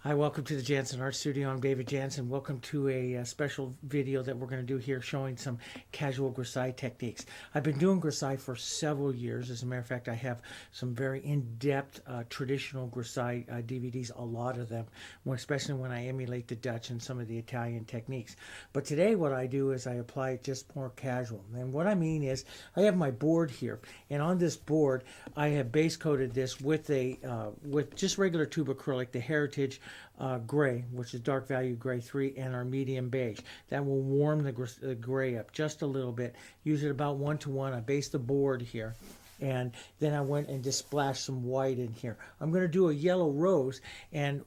Hi, welcome to the Jansen Art Studio. I'm David Jansen. Welcome to a special video that we're going to do here showing some casual Grisaille techniques. I've been doing Grisaille for several years. As a matter of fact, I have some very in-depth traditional Grisaille DVDs, a lot of them, especially when I emulate the Dutch and some of the Italian techniques. But today what I do is I apply it just more casual. And what I mean is I have my board here, and on this board I have base coated this with with just regular tube acrylic, the Heritage gray, which is dark value gray 3, and our medium beige. That will warm the gray up just a little bit. Use it about 1-to-1. I based the board here, and then I went and just splashed some white in here. I'm going to do a yellow rose, and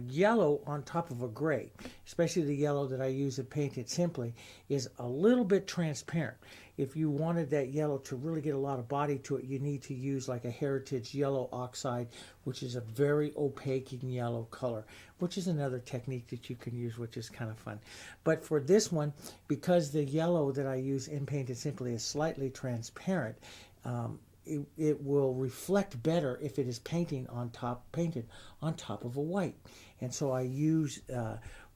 yellow on top of a gray, especially the yellow that I use to paint it simply, is a little bit transparent. If you wanted that yellow to really get a lot of body to it, you need to use like a Heritage yellow oxide, which is a very opaque yellow color, which is another technique that you can use, which is kind of fun. But for this one, because the yellow that I use in Painted Simply is slightly transparent, it will reflect better if it is painted on top of a white. And so I use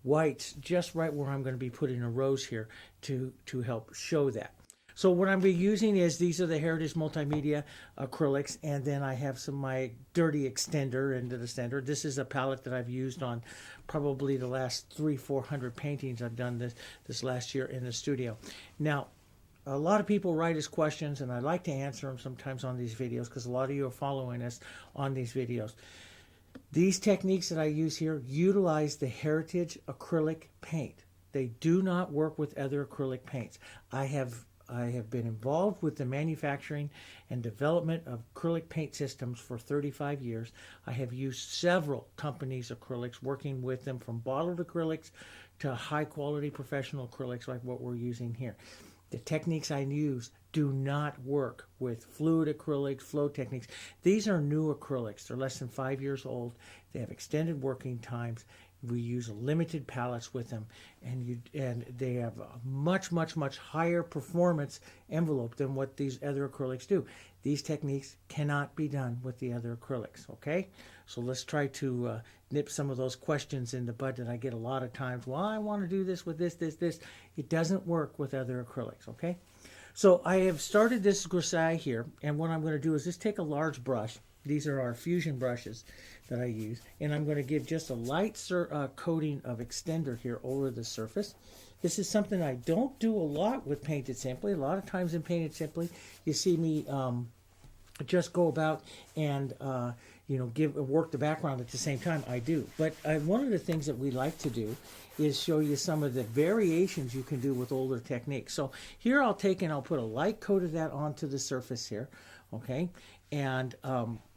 whites just right where I'm going to be putting a rose here to help show that. So what I'm going to be using is, these are the Heritage Multimedia acrylics, and then I have my dirty extender into the extender. This is a palette that I've used on probably the last 300-400 paintings I've done this last year in the studio. Now, a lot of people write us questions, and I like to answer them sometimes on these videos because a lot of you are following us on these videos. These techniques that I use here utilize the Heritage acrylic paint. They do not work with other acrylic paints. I have been involved with the manufacturing and development of acrylic paint systems for 35 years. I have used several companies' acrylics, working with them from bottled acrylics to high-quality professional acrylics like what we're using here. The techniques I use do not work with fluid acrylics, flow techniques. These are new acrylics. They're less than 5 years old. They have extended working times. We use limited palettes with them, and they have a much higher performance envelope than what these other acrylics do. These techniques cannot be done with the other acrylics, okay? So let's try to nip some of those questions in the bud that I get a lot of times. Well, I want to do this with this. It doesn't work with other acrylics, okay? So I have started this Grisaille here, and what I'm going to do is just take a large brush. These are our fusion brushes that I use, and I'm going to give just a light coating of extender here over the surface. This is something I don't do a lot with Painted Simply. A lot of times in Painted Simply, you see me just go about and work the background at the same time. I do, but one of the things that we like to do is show you some of the variations you can do with older techniques. So here I'll put a light coat of that onto the surface here, okay? And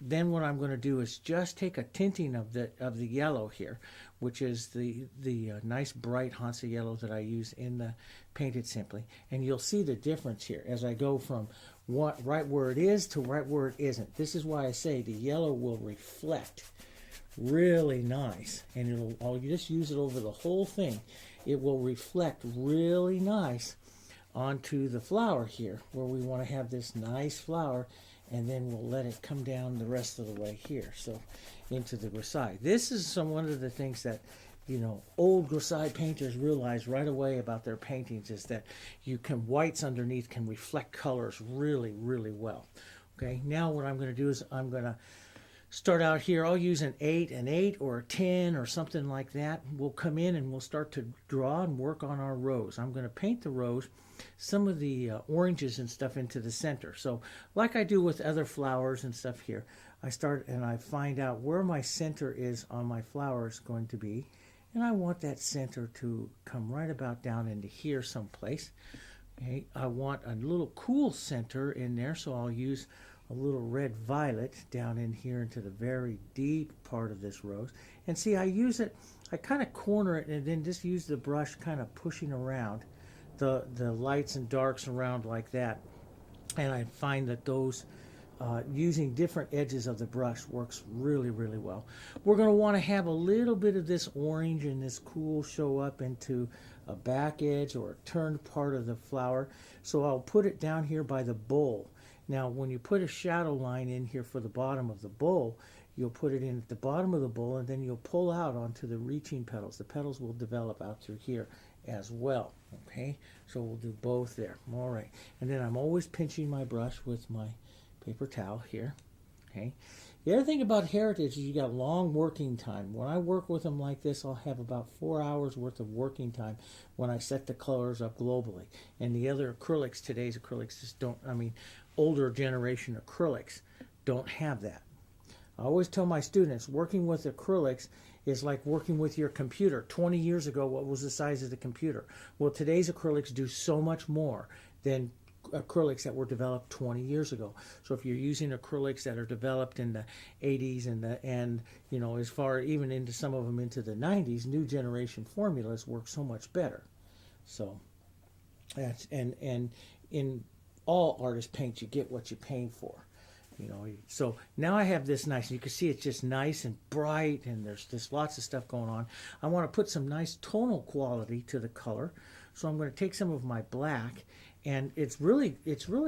then what I'm going to do is just take a tinting of the yellow here, which is the nice bright Hansa yellow that I use in the Painted Simply, and you'll see the difference here as I go from right where it is to right where it isn't. This is why I say the yellow will reflect really nice, and I'll just use it over the whole thing. It will reflect really nice onto the flower here, where we want to have this nice flower, and then we'll let it come down the rest of the way here, so into the Grisaille. This is one of the things that old Grisaille painters realize right away about their paintings, is that whites underneath can reflect colors really well. Okay, now what I'm going to do is I'm going to start out here. I'll use an 8 or a 10 or something like that. We'll come in and we'll start to draw and work on our rose. I'm going to paint the rose, some of the oranges and stuff into the center. So like I do with other flowers and stuff here, I start and I find out where my center is on my flowers going to be. And I want that center to come right about down into here someplace. Okay, I want a little cool center in there, so I'll use a little red violet down in here into the very deep part of this rose. And see, I kind of corner it and then just use the brush kind of pushing around the lights and darks around like that. And I find that those using different edges of the brush works really well. We're going to want to have a little bit of this orange and this cool show up into a back edge or a turned part of the flower. So I'll put it down here by the bowl. Now when you put a shadow line in here for the bottom of the bowl, you'll put it in at the bottom of the bowl, and then you'll pull out onto the reaching petals. The petals will develop out through here as well. Okay, so we'll do both there. All right, and then I'm always pinching my brush with my paper towel here. Okay, the other thing about Heritage is you got long working time. When I work with them like this, I'll have about 4 hours worth of working time when I set the colors up globally. And the other acrylics, today's acrylics just don't, I mean, older generation acrylics don't have that. I always tell my students, working with acrylics is like working with your computer. 20 years ago, what was the size of the computer? Well, today's acrylics do so much more than acrylics that were developed 20 years ago. So if you're using acrylics that are developed in the 80s and you know, as far even into some of them into the 90s, new generation formulas work so much better. So that's and in all artist paints, you get what you pay for. You know, so now I have this nice, you can see it's just nice and bright, and there's just lots of stuff going on. I want to put some nice tonal quality to the color, so I'm going to take some of my black, and it's really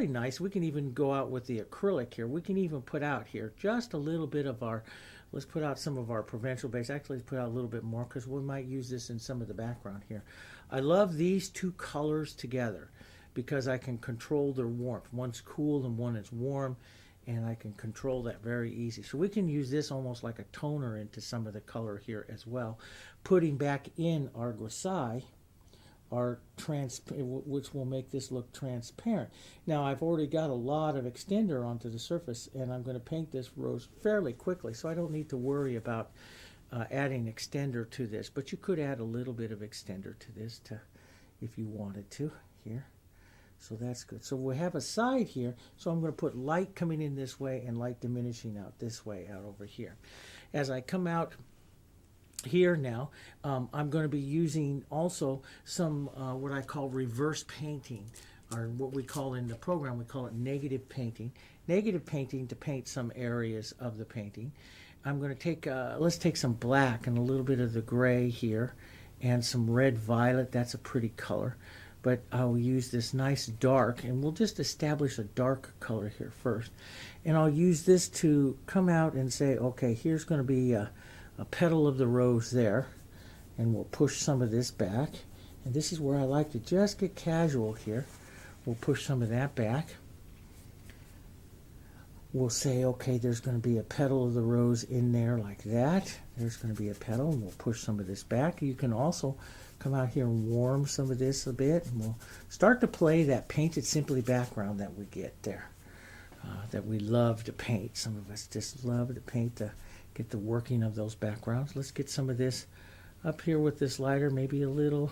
nice. We can even go out with the acrylic here. We can even put out here just a little bit of our, let's put out some of our provincial base. Actually, let's put out a little bit more because we might use this in some of the background here. I love these two colors together because I can control their warmth. One's cool and one is warm, and I can control that very easy. So we can use this almost like a toner into some of the color here as well, putting back in our Grisaille, which will make this look transparent. Now I've already got a lot of extender onto the surface, and I'm going to paint this rose fairly quickly, so I don't need to worry about adding extender to this, but you could add a little bit of extender to this if you wanted to here. So that's good. So we have a side here, so I'm going to put light coming in this way and light diminishing out this way out over here. As I come out here now, I'm going to be using also some what I call reverse painting, or what we call in the program, we call it negative painting. Negative painting to paint some areas of the painting. I'm going to take, let's take some black and a little bit of the gray here and some red violet. That's a pretty color. But I'll use this nice dark, and we'll just establish a dark color here first. And I'll use this to come out and say, okay, here's going to be a petal of the rose there. And we'll push some of this back. And this is where I like to just get casual here. We'll push some of that back. We'll say, okay, there's going to be a petal of the rose in there like that. There's going to be a petal, and we'll push some of this back. You can also come out here and warm some of this a bit, and we'll start to play that painted simply background that we get there, that we love to paint. Some of us just love to paint, get the working of those backgrounds. Let's get some of this up here with this lighter, maybe a little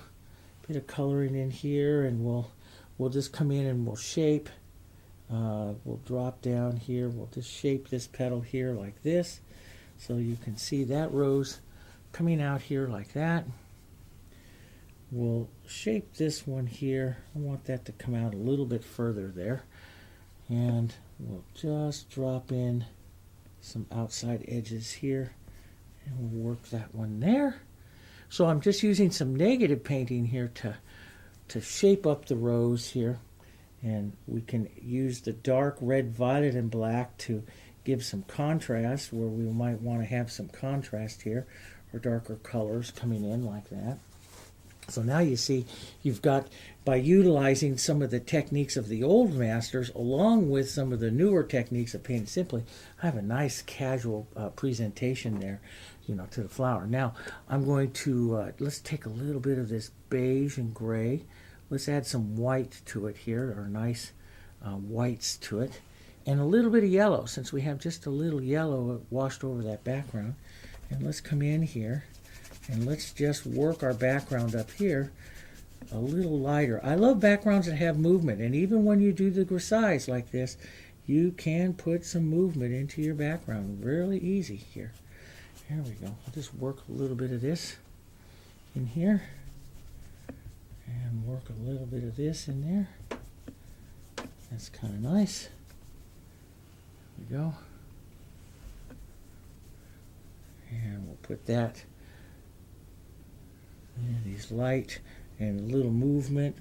bit of coloring in here, and we'll just come in and we'll shape. We'll drop down here. We'll just shape this petal here like this, so you can see that rose coming out here like that. We'll shape this one here. I want that to come out a little bit further there. And we'll just drop in some outside edges here. And we'll work that one there. So I'm just using some negative painting here to shape up the rose here. And we can use the dark red, violet, and black to give some contrast where we might want to have some contrast here, or darker colors coming in like that. So now you see you've got, by utilizing some of the techniques of the old masters along with some of the newer techniques of painting simply, I have a nice casual presentation there, you know, to the flower. Now I'm going to, let's take a little bit of this beige and gray. Let's add some white to it here, or nice whites to it. And a little bit of yellow, since we have just a little yellow washed over that background. And let's come in here. And let's just work our background up here a little lighter. I love backgrounds that have movement, and even when you do the grisailles like this, you can put some movement into your background. Really easy here. There we go. I'll just work a little bit of this in here, and work a little bit of this in there. That's kind of nice. There we go. And we'll put that. And these light and a little movement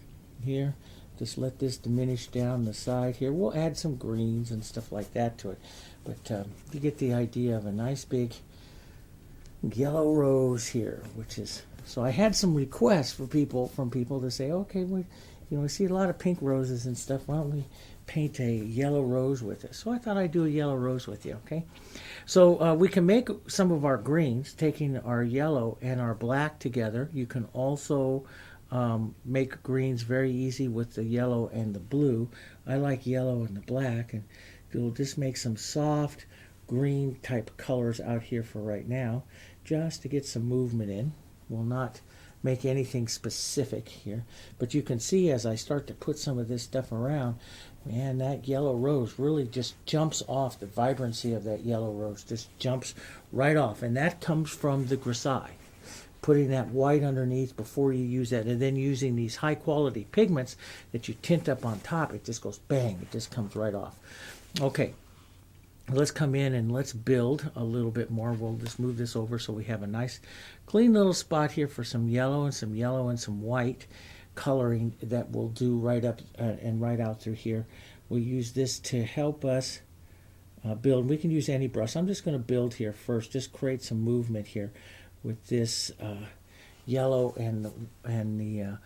here. just let this diminish down the side here. We'll add some greens and stuff like that to it. But you get the idea of a nice big yellow rose here, which is, so I had some requests from people to say, okay, we see a lot of pink roses and stuff. Why don't we paint a yellow rose with it? So I thought I'd do a yellow rose with you, okay? So we can make some of our greens, taking our yellow and our black together. You can also make greens very easy with the yellow and the blue. I like yellow and the black, and we'll just make some soft green type colors out here for right now, just to get some movement in. We'll not make anything specific here, but you can see as I start to put some of this stuff around, man, that yellow rose really just jumps off. The vibrancy of that yellow rose just jumps right off, and that comes from the Grisaille. Putting that white underneath before you use that, and then using these high quality pigments that you tint up on top, it just goes bang, it just comes right off. Okay, let's come in and let's build a little bit more. We'll just move this over so we have a nice clean little spot here for some yellow and some white coloring that we'll do right up and right out through here. We'll use this to help us build. We can use any brush. I'm just going to build here first, just create some movement here with this yellow and the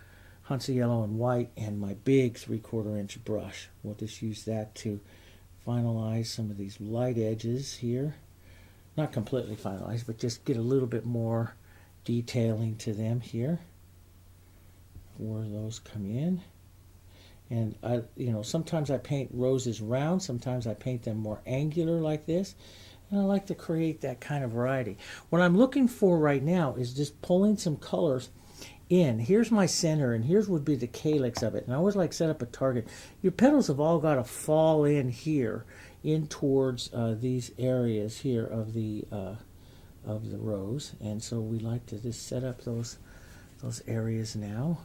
Hansa yellow and white and my big 3/4 inch brush. We'll just use that to finalize some of these light edges here. Not completely finalized, but just get a little bit more detailing to them here where those come in. And sometimes I paint roses round, sometimes I paint them more angular like this, and I like to create that kind of variety. What I'm looking for right now is just pulling some colors in. Here's my center, and here's would be the calyx of it. And I always like set up a target. Your petals have all got to fall in here, in towards these areas here of the rose. And so we like to just set up those areas now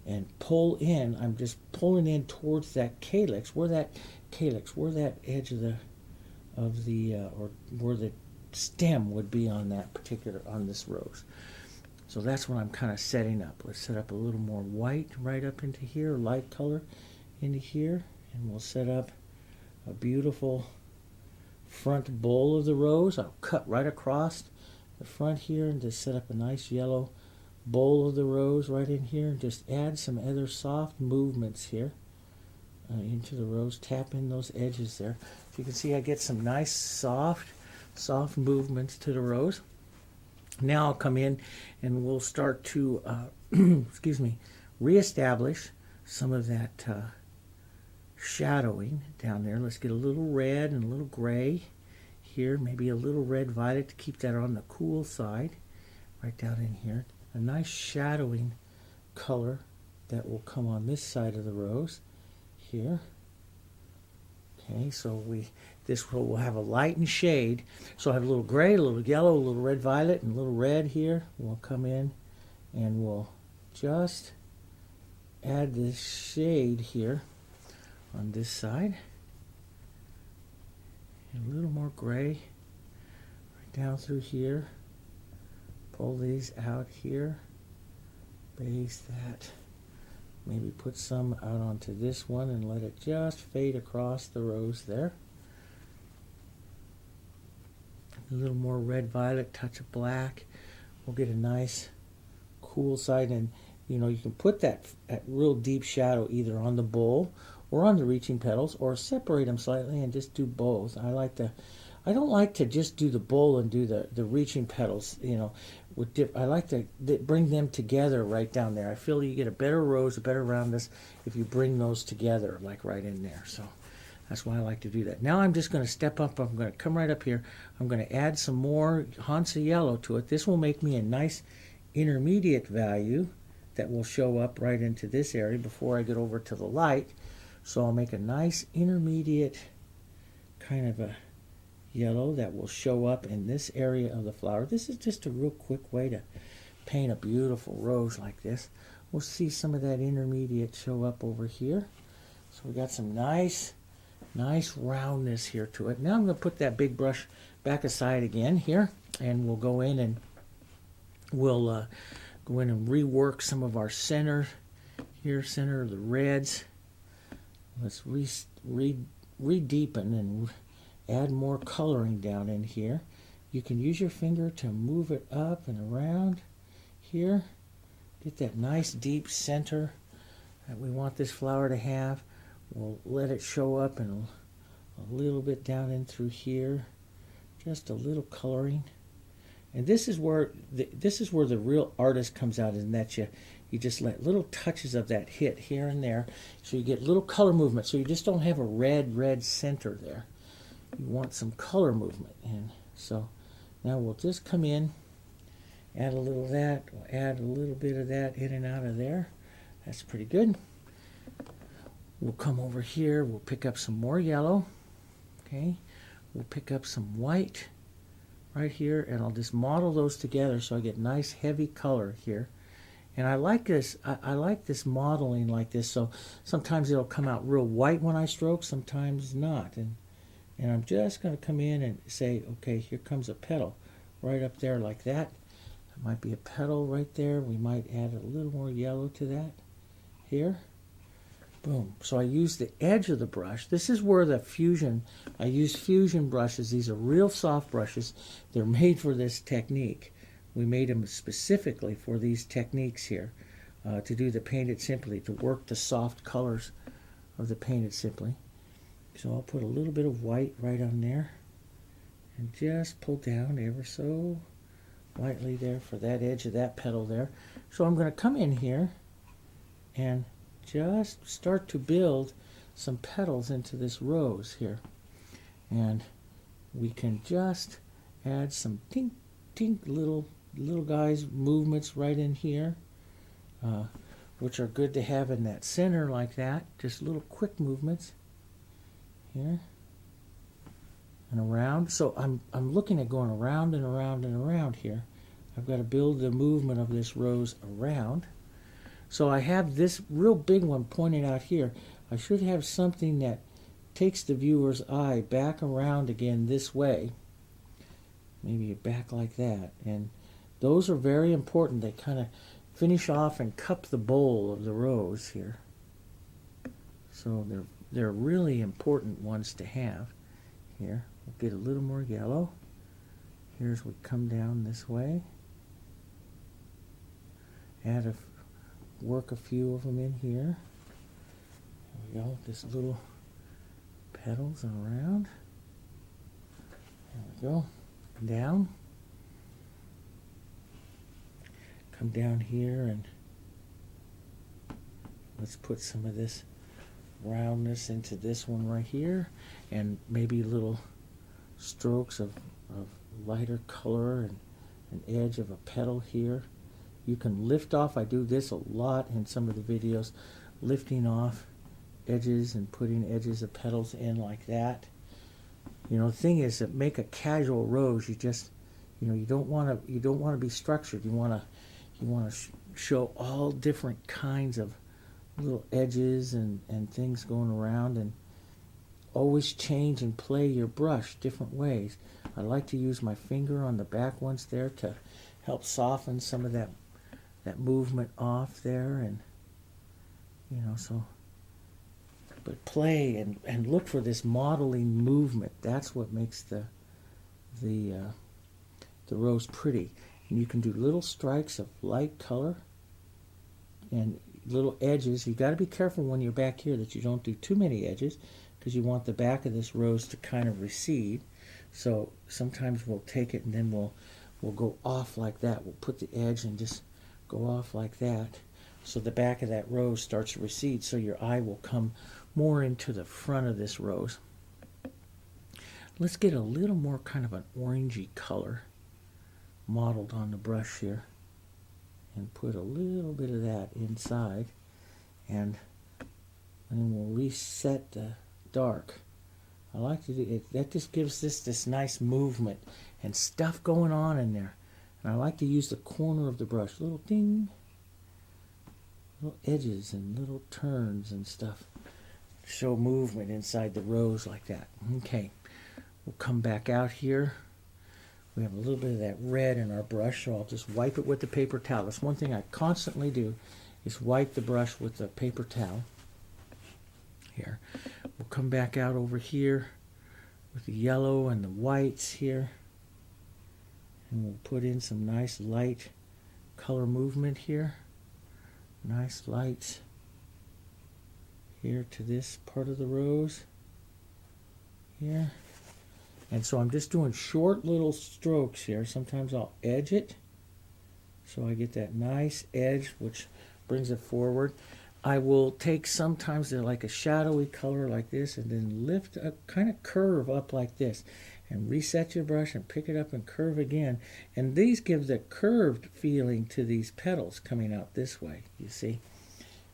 and pull in. I'm just pulling in towards that calyx, where that edge of the or where the stem would be on this rose. So that's what I'm kind of setting up. Let's set up a little more white right up into here, light color into here, and we'll set up a beautiful front bowl of the rose. I'll cut right across the front here and just set up a nice yellow bowl of the rose right in here, and just add some other soft movements here into the rose. Tap in those edges there. So you can see I get some nice soft movements to the rose. Now I'll come in and we'll start to reestablish some of that shadowing down there. Let's get a little red and a little gray here, maybe a little red violet to keep that on the cool side right down in here. A nice shadowing color that will come on this side of the rose here. Okay, so we'll have a light and shade. So I have a little gray, a little yellow, a little red violet, and a little red here. We'll come in and we'll just add this shade here on this side. And a little more gray right down through here. Pull these out here. Base that. Maybe put some out onto this one and let it just fade across the rose there. A little more red violet, touch of black. We'll get a nice cool side, and you can put that real deep shadow either on the bowl or on the reaching petals, or separate them slightly and just do both. I don't like to just do the bowl and do the reaching petals, I like to bring them together right down there. I feel you get a better rose, a better roundness if you bring those together, like right in there. So that's why I like to do that. Now I'm just going to step up. I'm going to come right up here. I'm going to add some more Hansa yellow to it. This will make me a nice intermediate value that will show up right into this area before I get over to the light. So I'll make a nice intermediate kind of a yellow that will show up in this area of the flower. This is just a real quick way to paint a beautiful rose like this. We'll see some of that intermediate show up over here. So we got some nice roundness here to it. Now I'm going to put that big brush back aside again here, and we'll go in and rework some of our center here, center of the reds Let's re-deepen and add more coloring down in here. You can use your finger to move it up and around here. Get that nice deep center that we want this flower to have. We'll let it show up and a little bit down in through here. Just a little coloring. And this is where the real artist comes out, in that you just let little touches of that hit here and there, so you get little color movement. So you just don't have a red center there. You want some color movement. And so now we'll just come in, add a little of that, we'll add a little bit of that in and out of there. That's pretty good. We'll come over here, we'll pick up some more yellow. Okay, we'll pick up some white right here, and I'll just model those together so I get nice heavy color here. And I like this. I like this modeling like this. So sometimes it'll come out real white when I stroke, sometimes not. And I'm just going to come in and say, okay, here comes a petal right up there like that. It might be a petal right there. We might add a little more yellow to that here. Boom. So I use the edge of the brush. This is where the fusion, I use fusion brushes. These are real soft brushes. They're made for this technique. We made them specifically for these techniques here, to do the Painted Simply, to work the soft colors of the Painted Simply. So I'll put a little bit of white right on there and just pull down ever so lightly there for that edge of that petal there. So I'm going to come in here and just start to build some petals into this rose here. And we can just add some tink little guys movements right in here, which are good to have in that center like that. Just little quick movements here and around. So I'm looking at going around and around and around here. I've got to build the movement of this rose around. So I have this real big one pointed out here. I should have something that takes the viewer's eye back around again this way. Maybe back like that. And those are very important. They kind of finish off and cup the bowl of the rose here. So they're really important ones to have here. We'll get a little more yellow. Here's we come down this way. Work a few of them in here. There we go. Just little petals around. There we go. Down. Come down here and let's put some of this roundness into this one right here, and maybe little strokes of lighter color and an edge of a petal here. You can lift off. I do this a lot in some of the videos, lifting off edges and putting edges of petals in like that. You know, the thing is that make a casual rose. You just, you don't want to be structured. You want to show all different kinds of little edges and things going around, and always change and play your brush different ways. I like to use my finger on the back ones there to help soften some of that movement off there, and so. But play and look for this modeling movement. That's what makes the rose pretty. And you can do little strikes of light color and little edges. You've got to be careful when you're back here that you don't do too many edges, because you want the back of this rose to kind of recede. So sometimes we'll take it and then we'll go off like that. We'll put the edge and just go off like that. So the back of that rose starts to recede, so your eye will come more into the front of this rose. Let's get a little more kind of an orangey color modeled on the brush here, and put a little bit of that inside, and then we'll reset the dark. I like to do it. That just gives this nice movement and stuff going on in there. And I like to use the corner of the brush, little ding, little edges and little turns and stuff. Show movement inside the rose like that. Okay, we'll come back out here. We have a little bit of that red in our brush, so I'll just wipe it with the paper towel. That's one thing I constantly do, is wipe the brush with the paper towel. here. We'll come back out over here with the yellow and the whites here. And we'll put in some nice light color movement here. Nice lights here to this part of the rose here. And so I'm just doing short little strokes here. Sometimes I'll edge it so I get that nice edge which brings it forward. I will take sometimes they're like a shadowy color like this and then lift a kind of curve up like this and reset your brush and pick it up and curve again. And these give the curved feeling to these petals coming out this way. You see?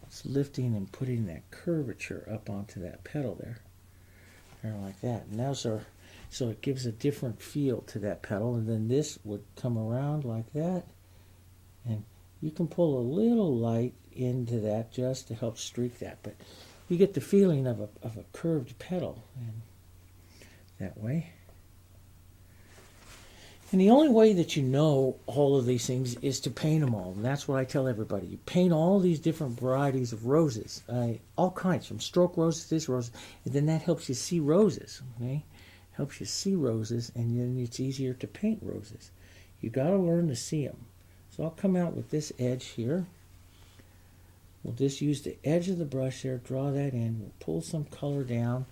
It's lifting and putting that curvature up onto that petal there. There like that. And those are, so it gives a different feel to that petal. And then this would come around like that. And you can pull a little light into that just to help streak that. But you get the feeling of a curved petal and that way. And the only way that you know all of these things is to paint them all. And that's what I tell everybody. You paint all these different varieties of roses, all kinds, from stroke roses to this rose, and then that helps you see roses, okay? Helps you see roses, and then it's easier to paint roses. You got to learn to see them. So I'll come out with this edge here. We'll just use the edge of the brush there, draw that in. We'll pull some color down,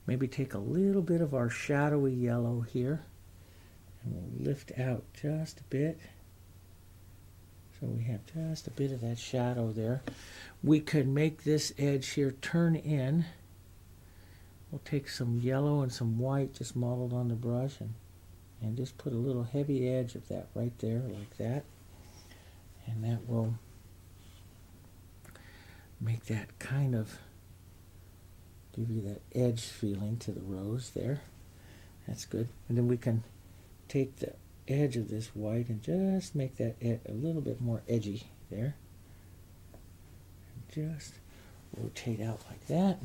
maybe take a little bit of our shadowy yellow here. And we'll lift out just a bit. So we have just a bit of that shadow there. We could make this edge here turn in. We'll take some yellow and some white just modeled on the brush and just put a little heavy edge of that right there like that. And that will make that kind of give you that edge feeling to the rose there. That's good. And then we can take the edge of this white and just make that a little bit more edgy there. And just rotate out like that.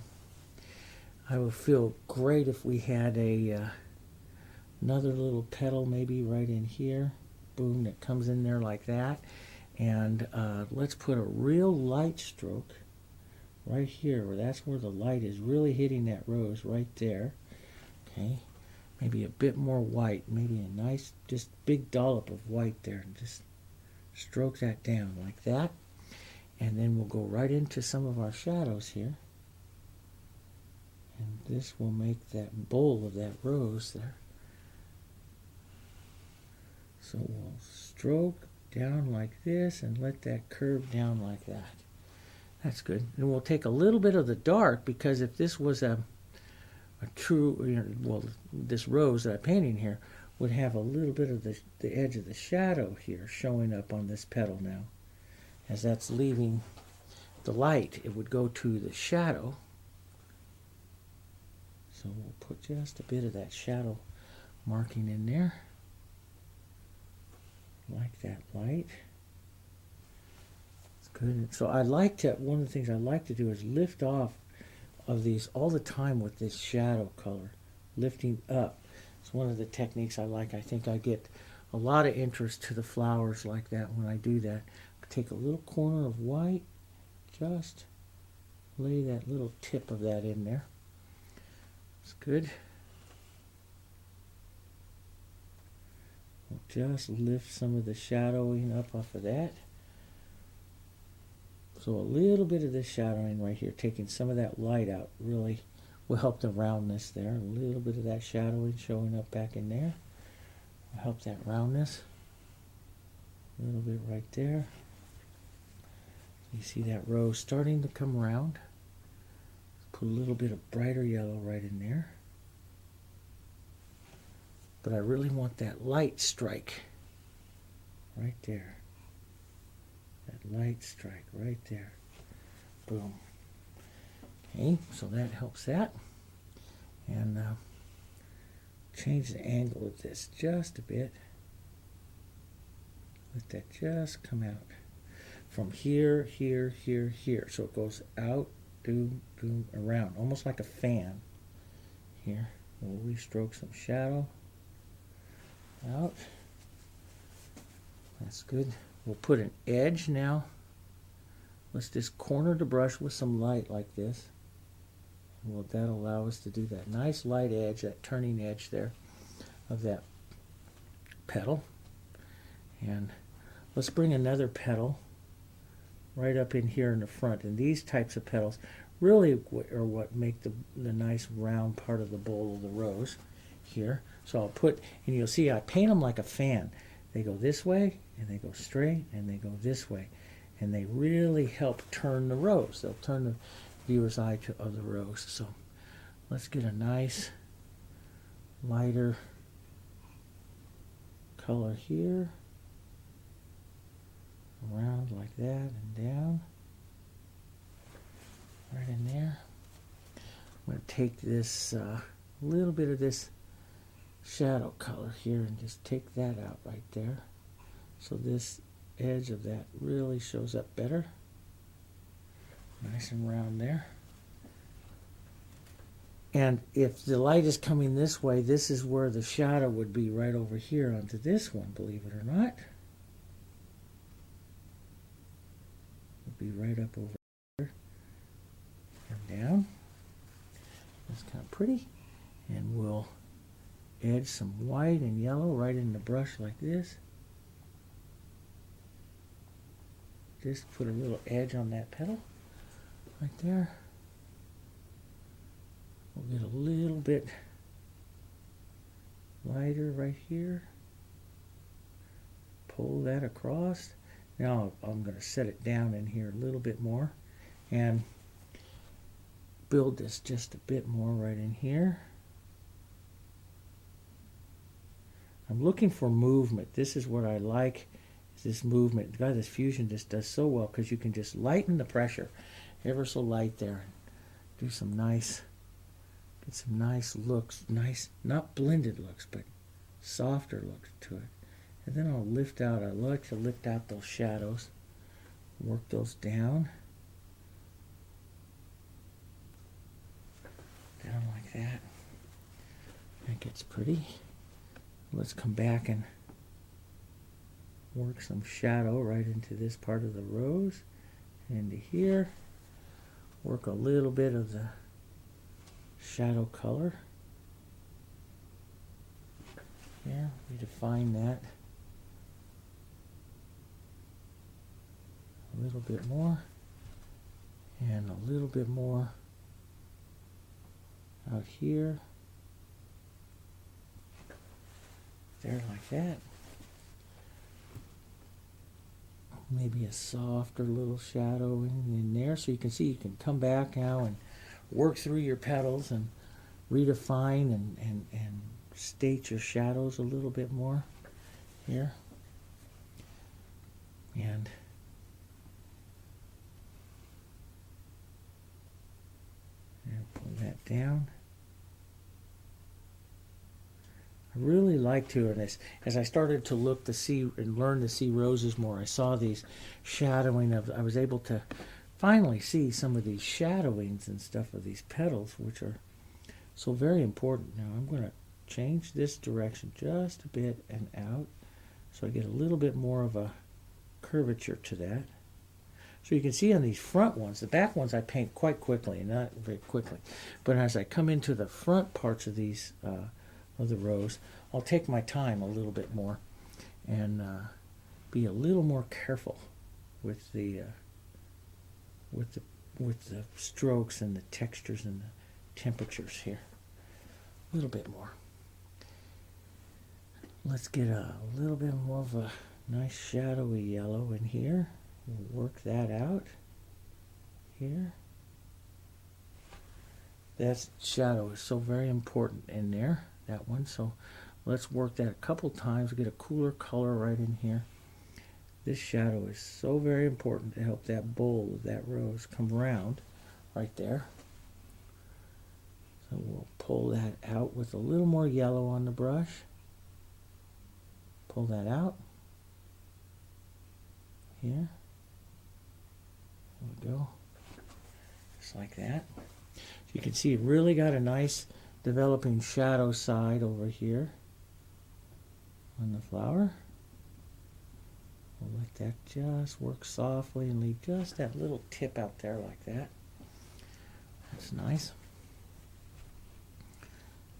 I would feel great if we had another little petal maybe right in here. Boom, that comes in there like that. And let's put a real light stroke right here, where that's where the light is really hitting that rose right there. Okay. Maybe a bit more white, maybe a nice, just big dollop of white there, and just stroke that down like that. And then we'll go right into some of our shadows here. And this will make that bowl of that rose there. So we'll stroke down like this and let that curve down like that. That's good. And we'll take a little bit of the dark, because if this was a true, well, this rose that I'm painting here would have a little bit of the edge of the shadow here showing up on this petal now. As that's leaving the light, it would go to the shadow. So we'll put just a bit of that shadow marking in there, like that light. It's good. So I like to, one of the things I like to do is lift off of these all the time with this shadow color, lifting up. It's one of the techniques I like. I think I get a lot of interest to the flowers like that when I do that. Take a little corner of white, just lay that little tip of that in there. It's good. We'll just lift some of the shadowing up off of that. So a little bit of this shadowing right here, taking some of that light out, really will help the roundness there. A little bit of that shadowing showing up back in there will help that roundness. A little bit right there. You see that rose starting to come around. Put a little bit of brighter yellow right in there. But I really want that light strike right there. That light strike right there. Boom. Okay, so that helps that. And change the angle of this just a bit. Let that just come out. From here, here, here, here. So it goes out, boom, boom, around. Almost like a fan. Here. We'll re-stroke some shadow. Out. That's good. We'll put an edge now. Let's just corner the brush with some light like this. will that allow us to do that nice light edge, that turning edge there of that petal. And let's bring another petal right up in here in the front. And these types of petals really are what make the nice round part of the bowl of the rose here. So I'll put, and you'll see I paint them like a fan. They go this way, and they go straight, and they go this way. And they really help turn the rose. They'll turn the viewer's eye of the rose. So let's get a nice lighter color here. Around like that and down. Right in there. I'm going to take this little bit of this shadow color here and just take that out right there. So this edge of that really shows up better. Nice and round there. And if the light is coming this way, this is where the shadow would be, right over here onto this one, believe it or not. Would be right up over here and down. That's kind of pretty. And we'll edge some white and yellow right in the brush like this. Just put a little edge on that petal right there. We'll get a little bit lighter right here. Pull that across. Now I'm going to set it down in here a little bit more and build this just a bit more right in here. I'm looking for movement. This is what I like, is this movement. God, this fusion just does so well because you can just lighten the pressure ever so light there and do some nice, get some nice looks, nice, not blended looks, but softer looks to it. And then I'll lift out, I like to lift out those shadows, work those down. Down like that. That gets pretty. Let's come back and work some shadow right into this part of the rose, into here. Work a little bit of the shadow color. Here, redefine that a little bit more, and a little bit more out here. There, like that. Maybe a softer little shadow in there, so you can see you can come back now and work through your petals and redefine and state your shadows a little bit more here. And pull that down. I really like to, and as I started to look to see and learn to see roses more, I saw these shadowing of, I was able to finally see some of these shadowings and stuff of these petals, which are so very important. Now I'm going to change this direction just a bit and out, so I get a little bit more of a curvature to that. So you can see on these front ones, the back ones I paint quite quickly, and not very quickly, but as I come into the front parts of these of the rose, I'll take my time a little bit more and be a little more careful with the strokes and the textures and the temperatures here. A little bit more. Let's get a little bit more of a nice shadowy yellow in here. We'll work that out here. That shadow is so very important in there, that one. So let's work that a couple times, get a cooler color right in here. This shadow is so very important to help that bowl of that rose come around right there. So we'll pull that out with a little more yellow on the brush. Pull that out. Here. There we go. Just like that. So you can see it really got a nice developing shadow side over here on the flower. We'll let that just work softly and leave just that little tip out there like that. That's nice.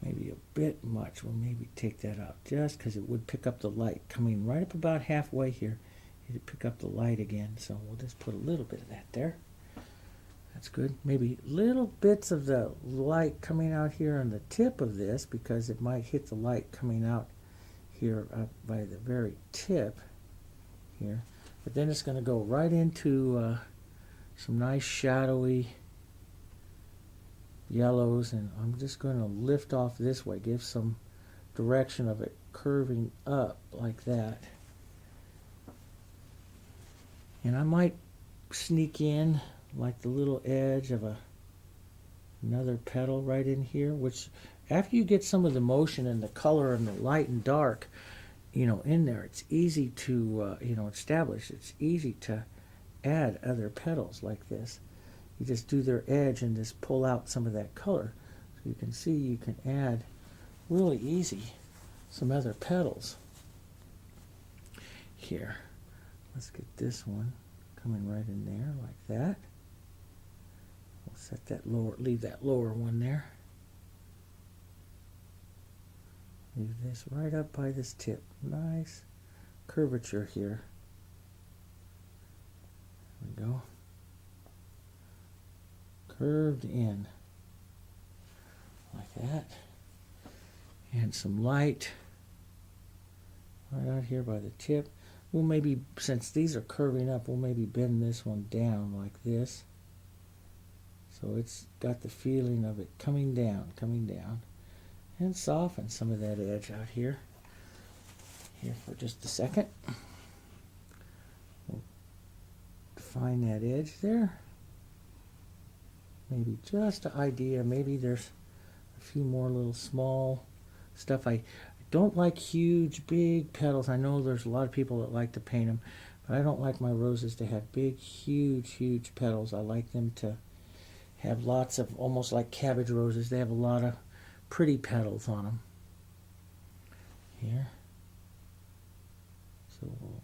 maybe a bit much. We'll maybe take that out just because it would pick up the light. Coming right up about halfway here, it'd pick up the light again. So we'll just put a little bit of that there. That's good. Maybe little bits of the light coming out here on the tip of this, because it might hit the light coming out here up by the very tip here. But then it's going to go right into some nice shadowy yellows, and I'm just going to lift off this way, give some direction of it curving up like that. And I might sneak in like the little edge of another petal right in here, which after you get some of the motion and the color and the light and dark, in there, it's easy to, establish. It's easy to add other petals like this. You just do their edge and just pull out some of that color. So you can see you can add really easy some other petals here. Let's get this one coming right in there like that. We'll set that lower, leave that lower one there. Leave this right up by this tip. Nice curvature here. There we go. Curved in like that. And some light right out here by the tip. We'll maybe, since these are curving up, we'll maybe bend this one down like this. So it's got the feeling of it coming down, and soften some of that edge out here. Here for just a second. We'll define that edge there. Maybe just an idea. Maybe there's a few more little small stuff. I don't like huge, big petals. I know there's a lot of people that like to paint them, but I don't like my roses to have big, huge petals. I like them to have lots of, almost like cabbage roses. They have a lot of pretty petals on them. Here. So we'll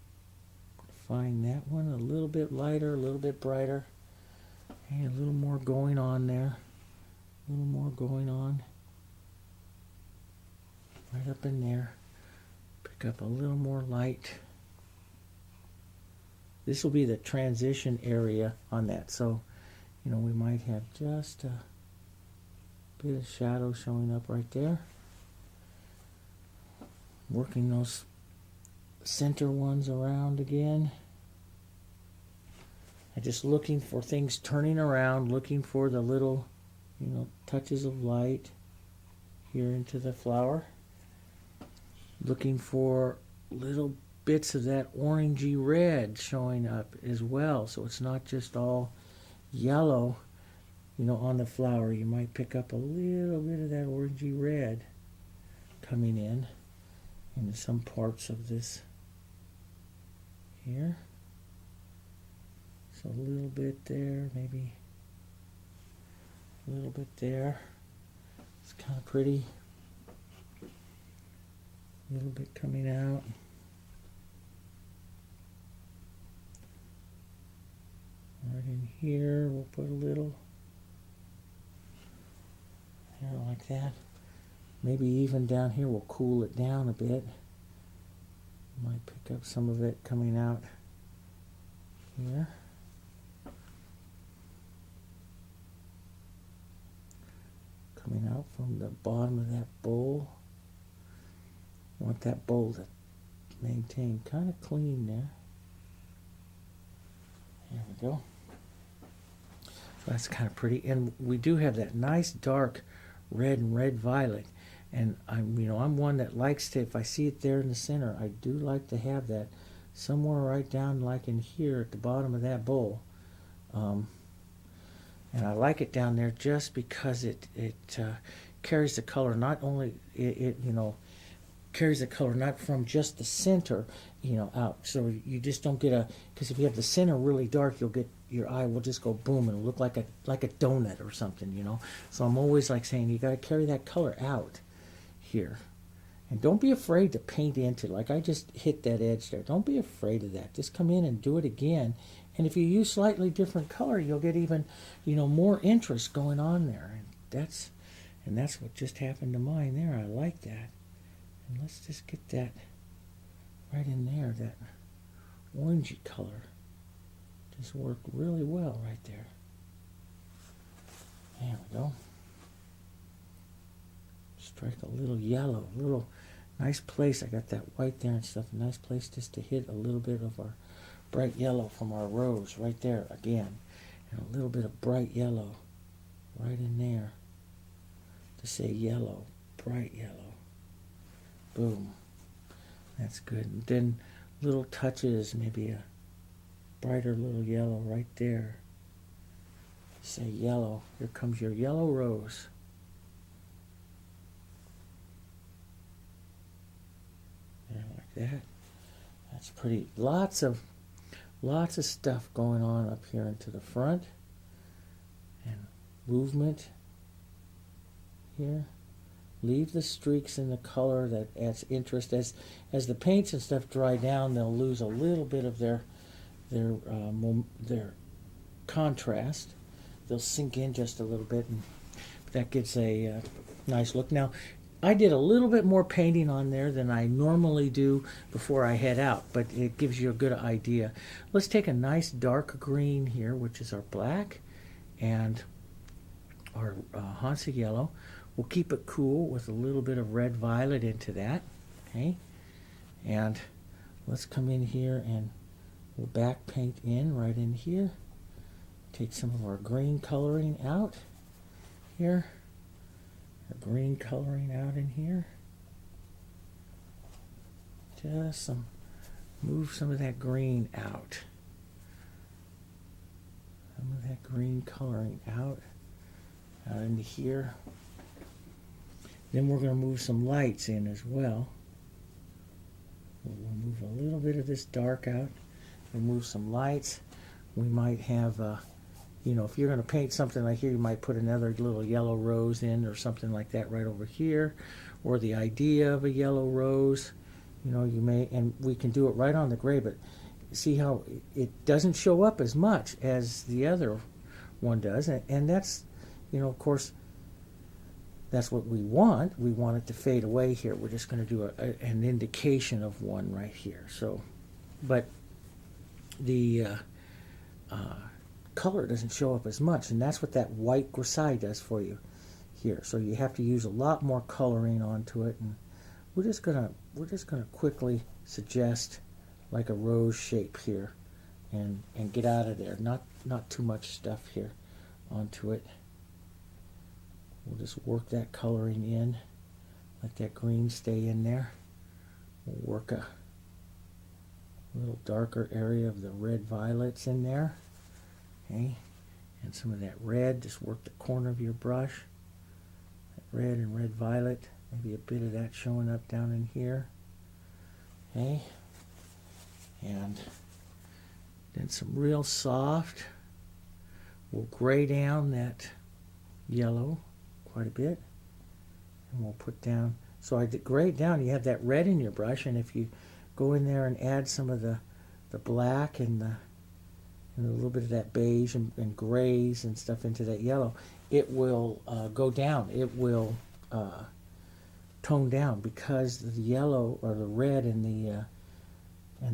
find that one a little bit lighter, a little bit brighter. And a little more going on there. A little more going on. Right up in there. Pick up a little more light. This will be the transition area on that. So, we might have just a bit of shadow showing up right there. Working those center ones around again. I'm just looking for things turning around, looking for the little, touches of light here into the flower. Looking for little bits of that orangey red showing up as well. So it's not just all yellow, on the flower. You might pick up a little bit of that orangey red coming in into some parts of this here. So a little bit there, maybe a little bit there. It's kind of pretty. A little bit coming out. Right in here, we'll put a little there like that. Maybe even down here, we'll cool it down a bit. Might pick up some of it coming out here. Coming out from the bottom of that bowl. I want that bowl to maintain kind of clean there. There we go. So that's kind of pretty. And we do have that nice dark red and red violet. And I'm one that likes to, if I see it there in the center, I do like to have that somewhere right down like in here at the bottom of that bowl. And I like it down there just because it carries the color. Not only it carries the color not from just the center, out. So you just don't get because if you have the center really dark, you'll get, your eye will just go boom and it'll look like a donut or something, So I'm always like saying you got to carry that color out here. And don't be afraid to paint into, like I just hit that edge there. Don't be afraid of that. Just come in and do it again. And if you use slightly different color, you'll get even, more interest going on there. And And that's what just happened to mine there. I like that. And let's just get that right in there, that orangey color. Just worked really well right there. There we go. Strike a little yellow, a little nice place. I got that white there and stuff. A nice place just to hit a little bit of our bright yellow from our rose right there again. And a little bit of bright yellow right in there to say yellow, bright yellow. Boom. That's good. And then little touches, maybe a brighter little yellow right there. Say yellow. Here comes your yellow rose. There, like that. That's pretty. Lots of stuff going on up here into the front. And movement here. Leave the streaks in the color that adds interest. As the paints and stuff dry down, they'll lose a little bit of their contrast. They'll sink in just a little bit, and that gets a nice look. Now, I did a little bit more painting on there than I normally do before I head out, but it gives you a good idea. Let's take a nice dark green here, which is our black, and our Hansa yellow. We'll keep it cool with a little bit of red violet into that. Okay, and let's come in here and we'll back paint in right in here. Take some of our green coloring out here. Our green coloring out in here. Just move some of that green out. Some of that green coloring out into here. Then we're going to move some lights in as well. We'll move a little bit of this dark out. We'll move some lights. We might have, if you're going to paint something like here, you might put another little yellow rose in or something like that right over here. Or the idea of a yellow rose. You may, and we can do it right on the gray, but see how it doesn't show up as much as the other one does. And that's, of course, that's what we want. We want it to fade away here. We're just going to do an indication of one right here. So, but the color doesn't show up as much, and that's what that white Grisaille does for you here. So you have to use a lot more coloring onto it, and we're just gonna quickly suggest like a rose shape here, and get out of there. Not too much stuff here onto it. We'll just work that coloring in. Let that green stay in there. We'll work a little darker area of the red violets in there. Okay. And some of that red. Just work the corner of your brush. That red and red violet. Maybe a bit of that showing up down in here. Okay. And then some real soft. We'll gray down that yellow quite a bit, and we'll put down, so I did gray down. You have that red in your brush, and if you go in there and add some of the black and a little bit of that beige and grays and stuff into that yellow, it will go down. It will tone down, because the yellow or the red and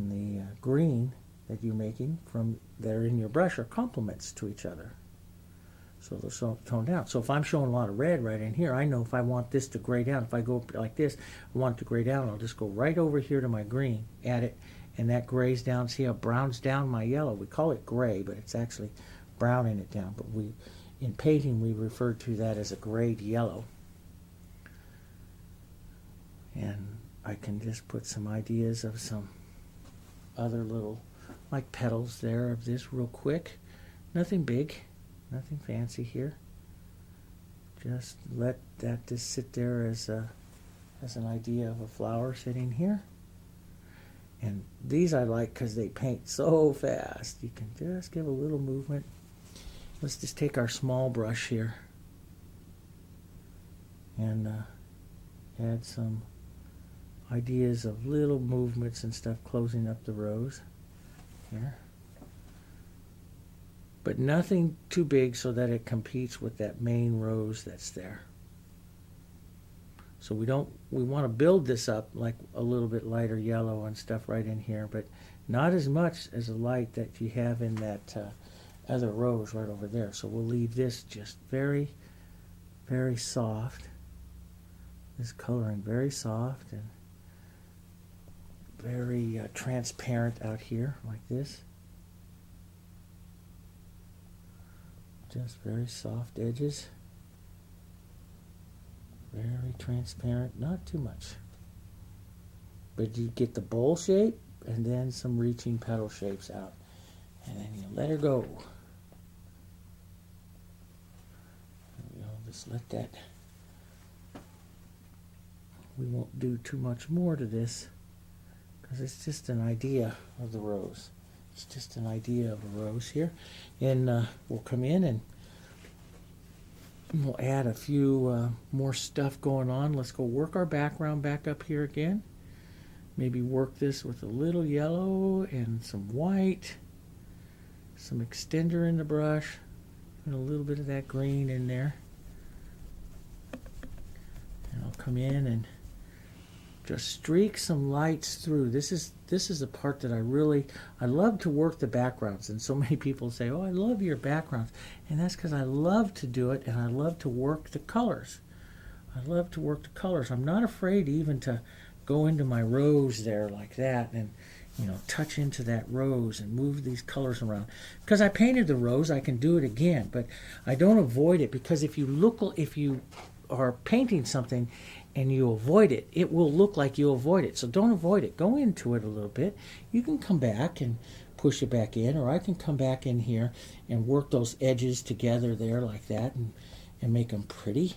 the green that you're making from there in your brush are complements to each other. So they'll tone down. So if I'm showing a lot of red right in here, I know if I want this to gray down, if I go like this, I want it to gray down, I'll just go right over here to my green, add it, and that grays down. See how it browns down my yellow? We call it gray, but it's actually browning it down. But in painting, we refer to that as a grayed yellow. And I can just put some ideas of some other little, like petals there of this real quick. Nothing big. Nothing fancy here. Just let that just sit there as an idea of a flower sitting here. And these I like because they paint so fast. You can just give a little movement. Let's just take our small brush here and add some ideas of little movements and stuff closing up the rose here. But nothing too big so that it competes with that main rose that's there. So we want to build this up like a little bit lighter yellow and stuff right in here, but not as much as the light that you have in that other rose right over there. So we'll leave this just very, very soft. This coloring very soft and very transparent out here like this. Just very soft edges. Very transparent, not too much. But you get the bowl shape and then some reaching petal shapes out. And then you let her go. Just let that. We won't do too much more to this because it's just an idea of the rose. It's just an idea of a rose here. And we'll come in and we'll add a few more stuff going on. Let's go work our background back up here again. Maybe work this with a little yellow and some white. Some extender in the brush. And a little bit of that green in there. And I'll come in and just streak some lights through. This is the part that I love to work the backgrounds. And so many people say, oh, I love your backgrounds. And that's because I love to do it and I love to work the colors. I love to work the colors. I'm not afraid even to go into my rose there like that and touch into that rose and move these colors around. Because I painted the rose, I can do it again, but I don't avoid it because if you are painting something and you avoid it, it will look like you avoid it. So don't avoid it. Go into it a little bit. You can come back and push it back in, or I can come back in here and work those edges together there like that and make them pretty.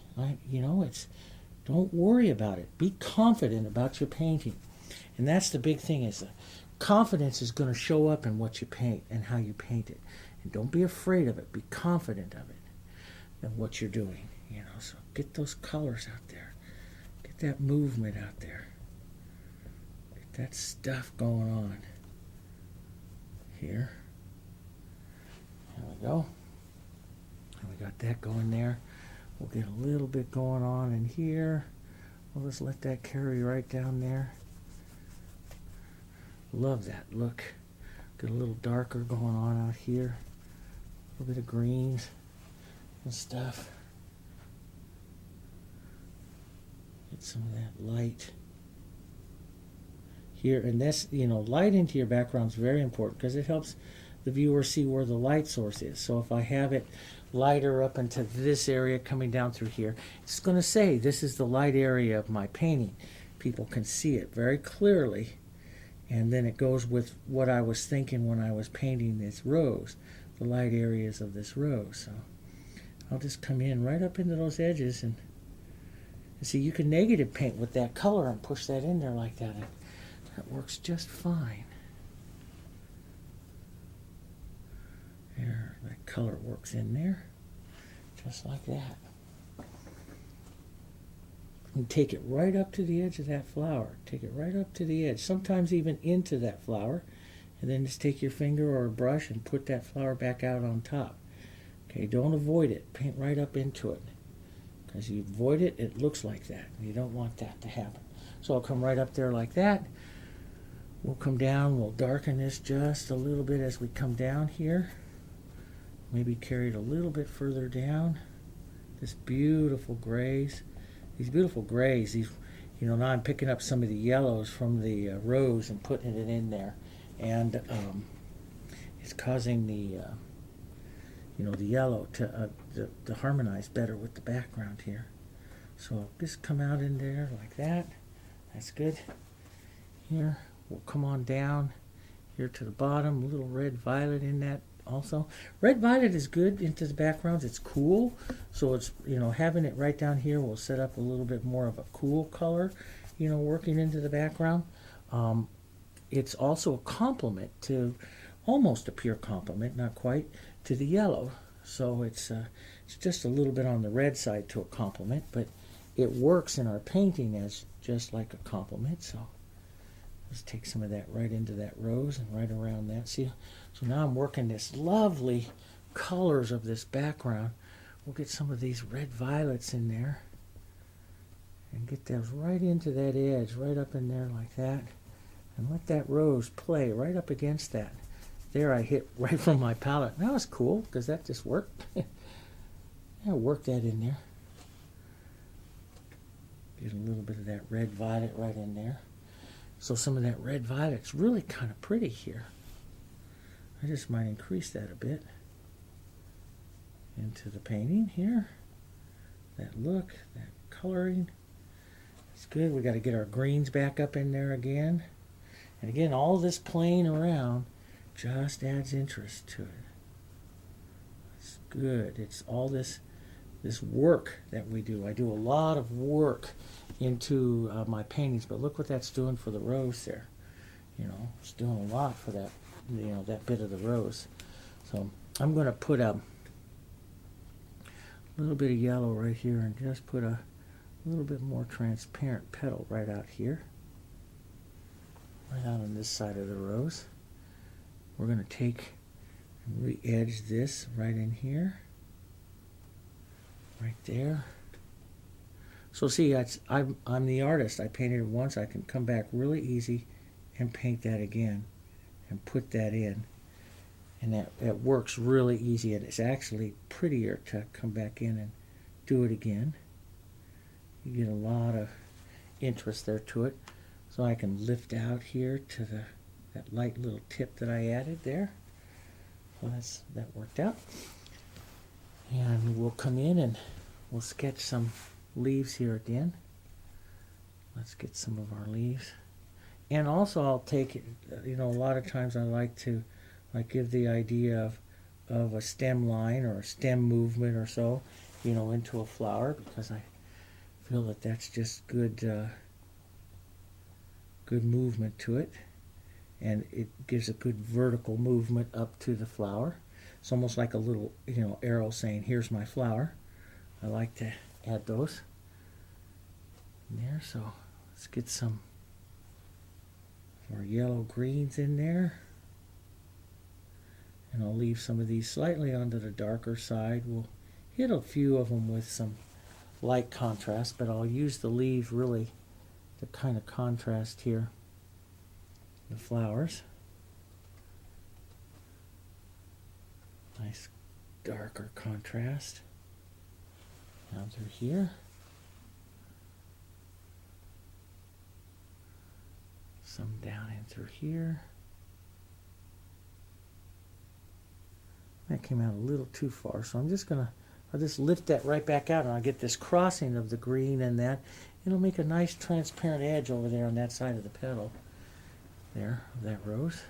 Don't worry about it. Be confident about your painting. And that's the big thing is confidence is going to show up in what you paint and how you paint it. And don't be afraid of it. Be confident of it and what you're doing. So get those colors out there. Get that movement out there. Get that stuff going on. Here. There we go. And we got that going there. We'll get a little bit going on in here. We'll just let that carry right down there. Love that look. Get a little darker going on out here. A little bit of greens and stuff. Get some of that light here. And that's, light into your background is very important because it helps the viewer see where the light source is. So if I have it lighter up into this area coming down through here, it's going to say this is the light area of my painting. People can see it very clearly. And then it goes with what I was thinking when I was painting this rose, the light areas of this rose. So I'll just come in right up into those edges and see, you can negative paint with that color and push that in there like that. And that works just fine. There, that color works in there, just like that. And take it right up to the edge of that flower. Take it right up to the edge, sometimes even into that flower. And then just take your finger or a brush and put that flower back out on top. Okay, don't avoid it. Paint right up into it. Because you avoid it, it looks like that. You don't want that to happen. So I'll come right up there like that. We'll come down, we'll darken this just a little bit as we come down here. Maybe carry it a little bit further down. This beautiful grays. These beautiful grays, now I'm picking up some of the yellows from the rose and putting it in there. And it's causing the yellow to harmonize better with the background here. So just come out in there like that. That's good. Here, we'll come on down here to the bottom. A little red violet in that also. Red violet is good into the backgrounds. It's cool. So it's, having it right down here will set up a little bit more of a cool color, working into the background. It's also a complement to, almost a pure complement, not quite, to the yellow. So it's just a little bit on the red side to a complement, but it works in our painting as just like a complement. So let's take some of that right into that rose and right around that. See, so now I'm working this lovely colors of this background. We'll get some of these red violets in there. and get those right into that edge, right up in there like that, and let that rose play right up against that. There I hit right from my palette. That was cool because that just worked. Yeah, work that in there. Get a little bit of that red violet right in there. So some of that red violet's really kind of pretty here. I just might increase that a bit into the painting here. That look, that coloring. It's good. We got to get our greens back up in there again. And again, all this playing around just adds interest to it. It's good. It's all this work that we do. I do a lot of work into my paintings, but look what that's doing for the rose there. You know, it's doing a lot for that, you know, that bit of the rose. So I'm going to put a little bit of yellow right here and just put a little bit more transparent petal right out here, right out on this side of the rose. We're going to take and re-edge this right in here, right there. So see, I'm the artist. I painted it once. I can come back really easy and paint that again and put that in. And that works really easy. And it's actually prettier to come back in and do it again. You get a lot of interest there to it. So I can lift out here to that light little tip that I added there. So that worked out. And we'll come in and we'll sketch some leaves here again. Let's get some of our leaves. And also I'll take, you know, a lot of times I like to give the idea of a stem line or a stem movement or so, you know, into a flower, because I feel that that's just good movement to it, and it gives a good vertical movement up to the flower. It's almost like a little, you know, arrow saying, here's my flower. I like to add those in there. So let's get some more yellow greens in there. And I'll leave some of these slightly onto the darker side. We'll hit a few of them with some light contrast, but I'll use the leaves really to kind of contrast here the flowers. Nice darker contrast down through here. Some down in through here. That came out a little too far, so I'll just lift that right back out, and I'll get this crossing of the green and that. It'll make a nice transparent edge over there on that side of the petal there of that rose.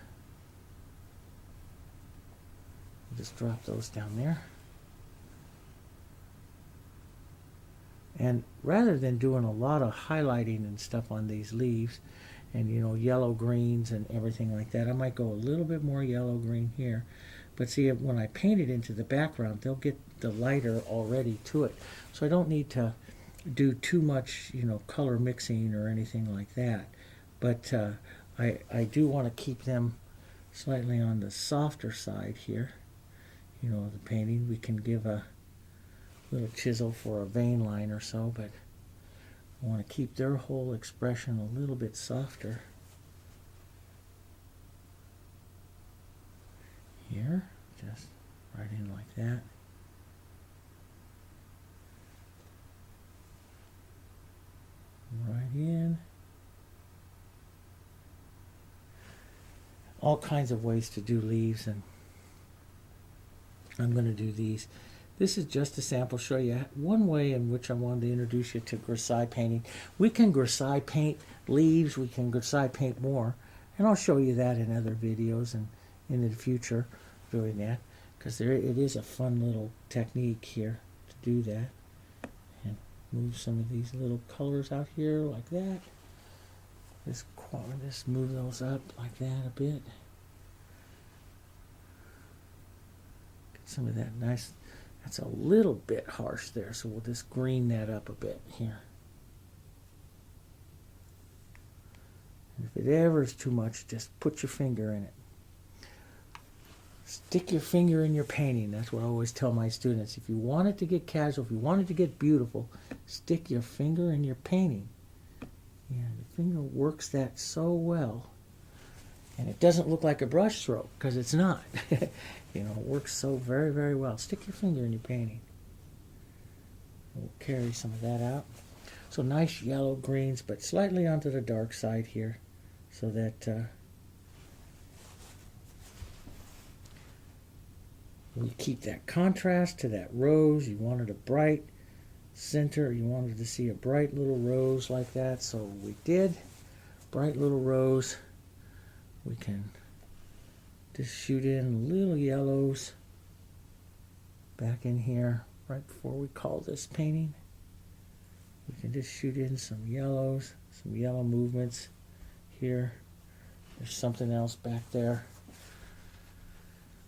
Just drop those down there. And rather than doing a lot of highlighting and stuff on these leaves and, you know, yellow greens and everything like that, I might go a little bit more yellow green here. But see, when I paint it into the background, they'll get the lighter already to it. So I don't need to do too much, you know, color mixing or anything like that. But I do want to keep them slightly on the softer side here. You know, the painting, we can give a little chisel for a vein line or so, but I want to keep their whole expression a little bit softer. Here, just right in like that. Right in. All kinds of ways to do leaves, and I'm going to do these. This is just a sample, show you one way in which I wanted to introduce you to Grisaille painting. We can Grisaille paint leaves, we can Grisaille paint more, and I'll show you that in other videos and in the future doing that, because it is a fun little technique here to do that. And move some of these little colors out here like that. Just move those up like that a bit. Get some of that nice. That's a little bit harsh there, so we'll just green that up a bit here. And if it ever is too much, just put your finger in it. Stick your finger in your painting. That's what I always tell my students. If you want it to get casual, if you want it to get beautiful, stick your finger in your painting. Yeah, the finger works that so well. And it doesn't look like a brush stroke, because it's not. You know, it works so very, very well. Stick your finger in your painting. We'll carry some of that out. So nice yellow greens, but slightly onto the dark side here, so that we keep that contrast to that rose. You wanted a bright center. You wanted to see a bright little rose like that, so we did. Bright little rose. We can just shoot in little yellows back in here right before we call this painting. We can just shoot in some yellows, some yellow movements here. There's something else back there.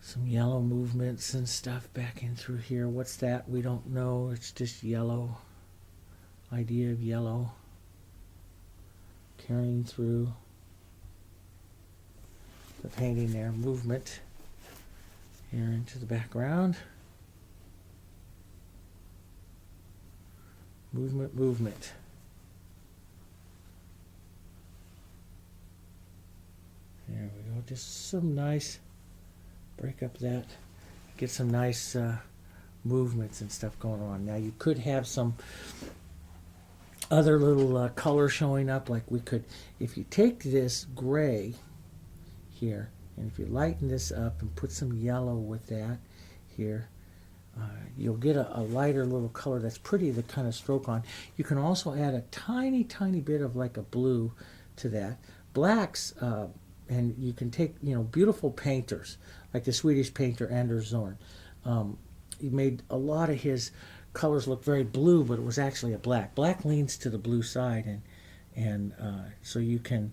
Some yellow movements and stuff back in through here. What's that? We don't know. It's just yellow. Idea of yellow carrying through the painting there. Movement here into the background. Movement, movement. There we go. Just some nice, break up that, get some nice movements and stuff going on. Now you could have some other little color showing up, like we could, if you take this gray here, and if you lighten this up and put some yellow with that here, you'll get a lighter little color that's pretty to kind of stroke on. You can also add a tiny, tiny bit of like a blue to that. Blacks, and you can take, you know, beautiful painters, like the Swedish painter Anders Zorn. He made a lot of his colors look very blue, but it was actually a black. Black leans to the blue side, and so you can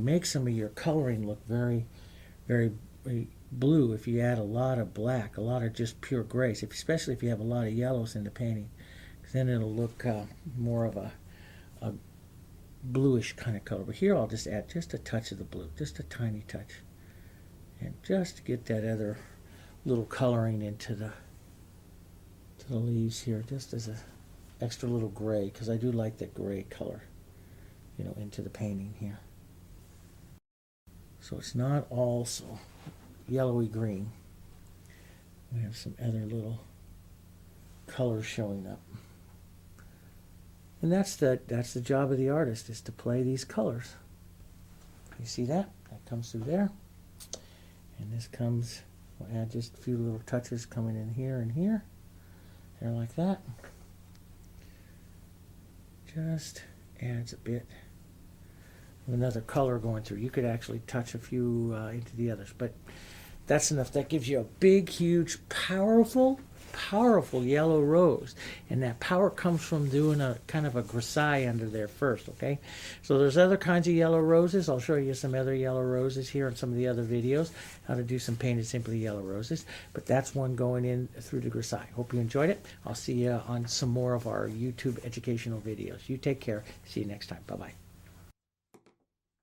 make some of your coloring look very, very blue if you add a lot of black, a lot of just pure grays, especially if you have a lot of yellows in the painting. Then it'll look more of a bluish kind of color. But here I'll just add just a touch of the blue, just a tiny touch, and just to get that other little coloring into the leaves here, just as a extra little gray, because I do like that gray color, you know, into the painting here. So it's not all so yellowy green. We have some other little colors showing up. And that's the job of the artist, is to play these colors. You see that? That comes through there. And this comes, we'll add just a few little touches coming in here and here. There like that. Just adds a bit of another color going through. You could actually touch a few into the others, but that's enough. That gives you a big, huge, powerful yellow rose, and that power comes from doing a kind of a grisaille under there first. Okay, so there's other kinds of yellow roses. I'll show you some other yellow roses here in some of the other videos, how to do some painted simply yellow roses, but that's one going in through the grisaille. Hope you enjoyed it. I'll see you on some more of our YouTube educational videos. You take care. See you next time. Bye bye.